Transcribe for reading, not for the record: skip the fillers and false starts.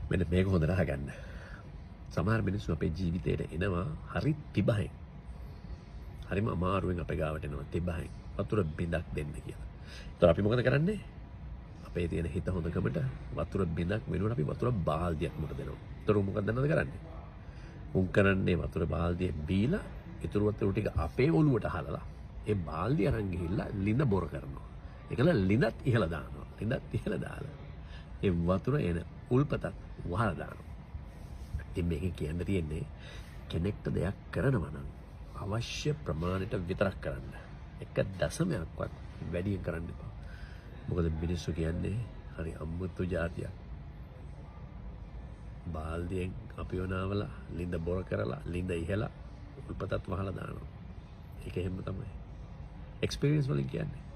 මෙන්න මේක හොඳට අහගන්න. සමහර මිනිස්සු අපේ ජීවිතේට එනවා හරි තිබහෙන්. හරිම අමාරුවෙන් අපේ ගාවට එනවා තිබහෙන්. වතුර බිඳක් දෙන්න කියලා. ඒතර අපි මොකද කරන්නේ? අපේ තියෙන හිත හොඳකමට වතුර බිඳක් වෙනුවට අපි වතුර බාල්දියක් මුට දෙනවා. ඒතර මොකද දන්නවද කරන්නේ? උන් කරන්නේ වතුර බාල්දිය බීලා ඉතුරු වතුර ටික අපේ ඔළුවට හලලා ඒ බාල්දිය අරන් ගිහිල්ලා ලිඳ බොර කරනවා. ඒකල ලිඳත් ඉහළ දානවා. ලිඳත් ඉහළ දාලා ඒ වතුර එන උල්පතත් වහලා දානවා. ඉතින් මේකේ කියන්න තියෙන්නේ කෙනෙක්ට දෙයක් කරනවා නම් අවශ්‍ය ප්‍රමාණයට විතරක් කරන්න. එක දශමයක්වත් වැඩියෙන් කරන්න එපා. මොකද මිනිස්සු කියන්නේ හරි අමුතු જાතියක්. බාල්දියෙන් අපිව නාවලා ලිඳ බොර කරලා ලිඳ ඉහලා උල්පතත් වහලා දානවා. ඒක එහෙම තමයි. එක්ස්පීරියන්ස් වලින් කියන්නේ.